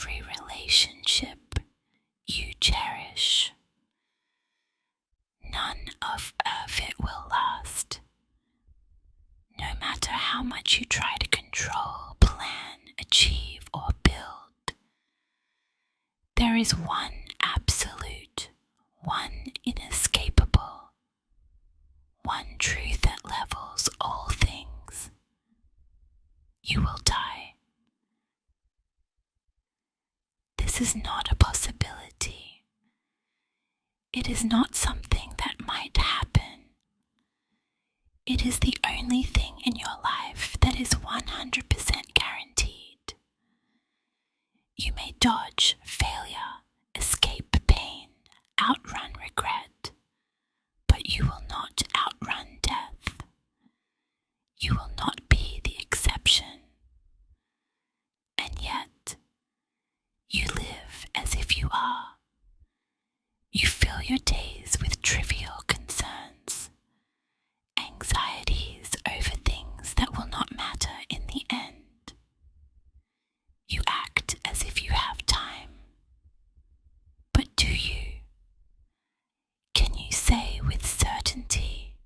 every relationship you cherish. None of it will last. No matter how much you try to control, plan, achieve, or build, there is one absolute, one inescapable, one truth that levels all things. You will die. This is not a possibility. It is not something that might happen. It is the only thing in your life that is 100% guaranteed. You may dodge failure, escape pain, outrun regret, but you will not outrun death. You will not be the exception. And yet, you live as if you are. You fill your days with trivial concerns, anxieties over things that will not matter in the end. You act as if you have time. But do you? Can you say with certainty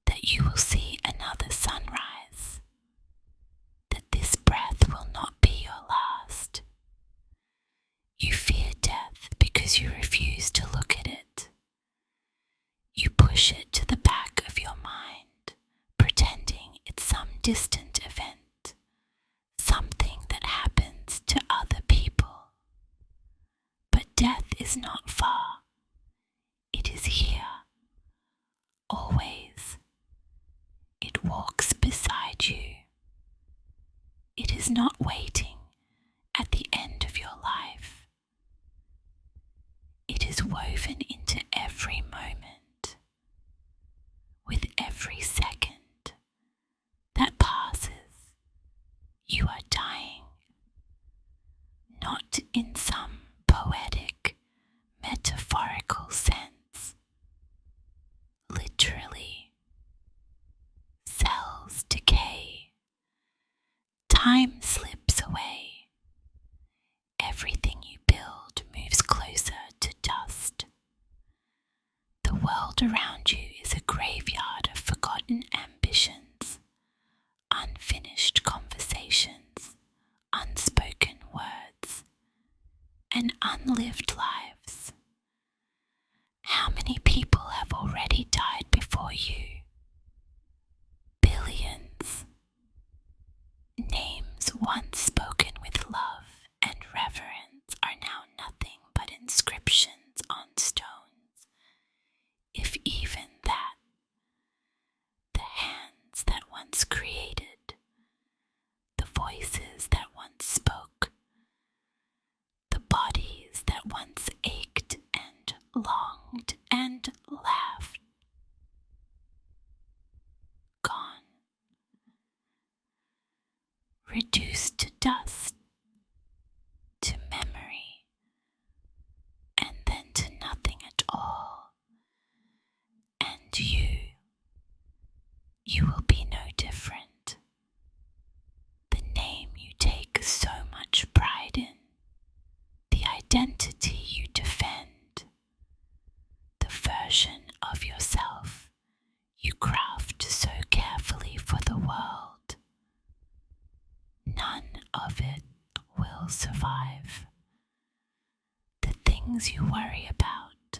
that you will see another sunrise? That this breath will not be your last? You fear death because you refuse to look at it. You push it to the back of your mind, pretending it's some distant event, something that happens to other people. But death is not far. It is here, always. It walks beside you. It is not waiting at the end of your life. It is woven into every moment, with every second that passes. You are dying, not in some poetic, metaphorical sense. Literally, cells decay, time slips away, everything you build moves closer to dust. The world around you is a graveyard of forgotten ambitions, unfinished conversations, unspoken words, and unlived lives. How many people have already died before you? Billions. Names once spoken with love and reverence are now nothing but inscriptions on stones, if even that. The hands that once created, the voices that once spoke, the bodies that once ached and longed and laughed, gone, reduced to dust, to memory, and then to nothing at all. And you will be no different. The name you take so much pride in, the identity you defend, the version of yourself you craft so carefully for the world, none of it will survive. The things you worry about,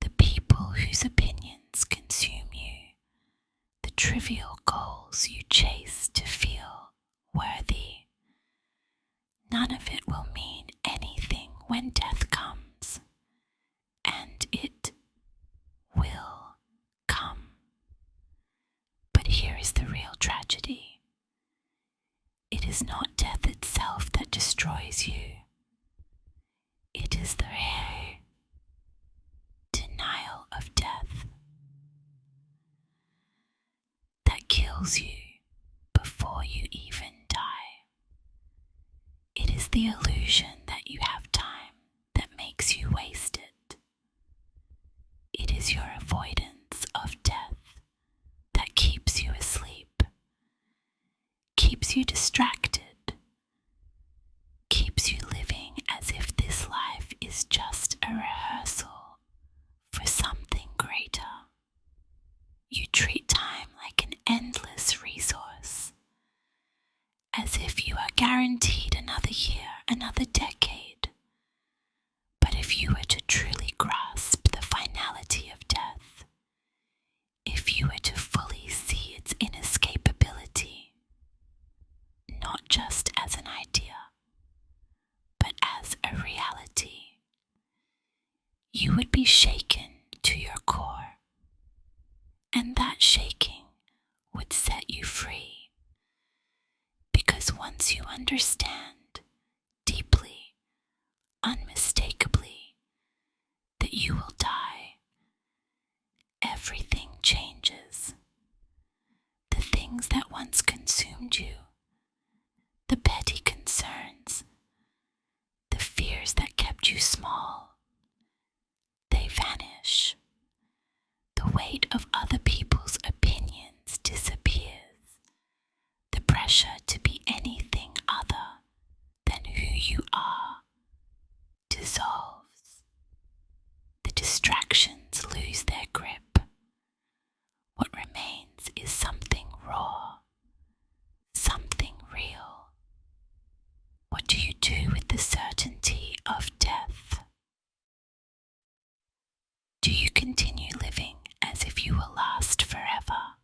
the people whose opinions consume you, the trivial goals you chase to feel worthy, none of it will mean anything when death comes. And it will come. But here is the real tragedy. It is not death itself that destroys you. It is the denial of death that kills you before you even die. It is the illusion that you have time that makes you waste it. It is your avoidance of death that keeps you asleep, keeps you distracted, if you are guaranteed another year, another decade. But if you were to truly grasp the finality of death, if you were to fully see its inescapability, not just as an idea, but as a reality, you would be shaken to your core, and that shaking would set you free, because once you understand deeply, unmistakably, that you will die, everything changes. The things that once consumed you, the petty concerns, the fears that kept you small, they vanish. The weight of other people's opinions disappears. The pressure to be anything other than who you are dissolves. The distractions lose their grip. What remains is something raw, something real. What do you do with the certainty of death? Do you continue living as if you will last forever,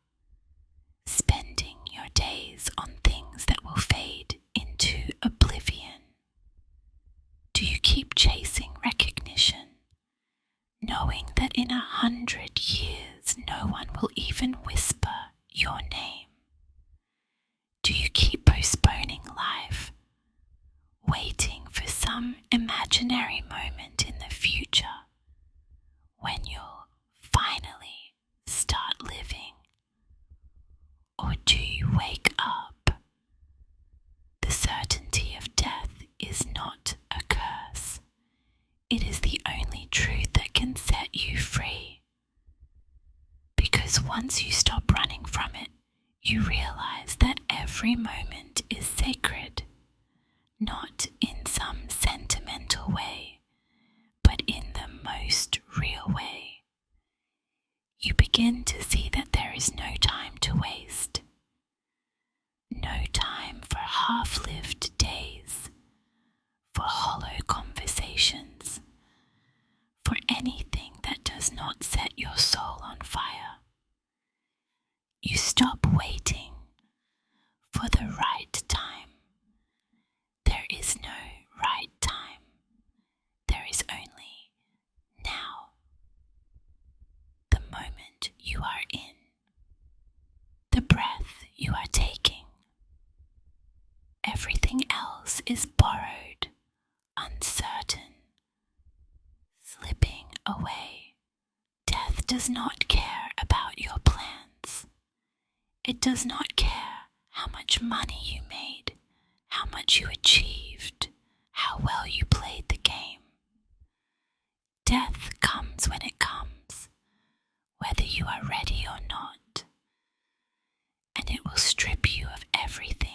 spending your days on things that will fade into oblivion? Do you keep chasing recognition, knowing that in 100 years no one will even whisper your name? Do you keep postponing life, waiting for some imaginary moment in the future when you'll finally start living? Or do you wake up? The certainty of death is not a curse. It is the only truth that can set you free. Because once you stop running from it, you realize that every moment is sacred, not in some sentimental way, but in the most real way. You begin to see that there is no time to waste, no time for half-lived days, for hollow conversations, for anything that does not set your soul on fire. You stop waiting for the right time. There is no right time. There is only now. The moment you are in. The breath you are taking. Everything else is borrowed, uncertain, slipping away. Death does not care about your plans. It does not care how much money you made, how much you achieved, how well you played the game. Death comes when it comes, whether you are ready or not, and it will strip you of everything.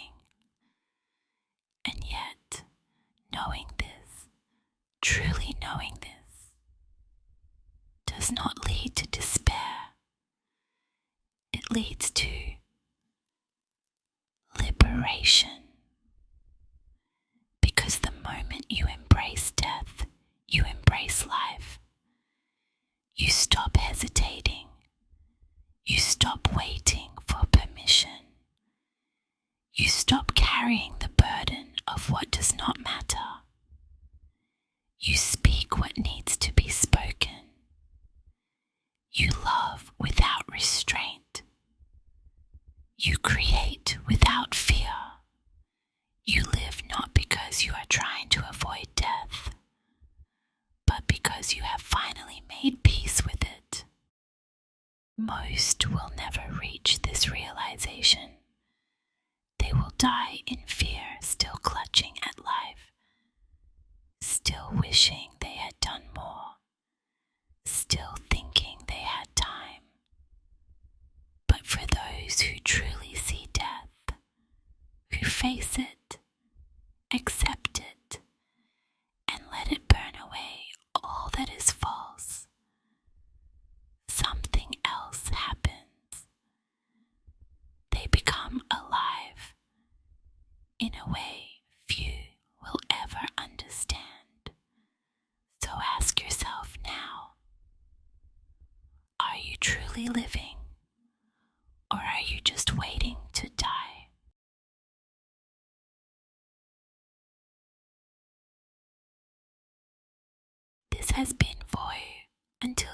And yet, knowing this, truly knowing this, does not lead to despair. It leads to liberation. Because the moment you embrace death, you embrace life. You stop hesitating. You stop waiting for permission. You stop carrying the burden of what does not matter. You speak what needs to be spoken. You love without restraint. You create without fear. You live not because you are trying to avoid death, but because you have finally made peace with it. Most will never reach this realization. They will die in fear, still clutching at life, still wishing they had done more, still thinking they had time. But for those who truly see death, who face it, accept it, and let it burn away all that is false, something else happens. They become alive in a has been for you until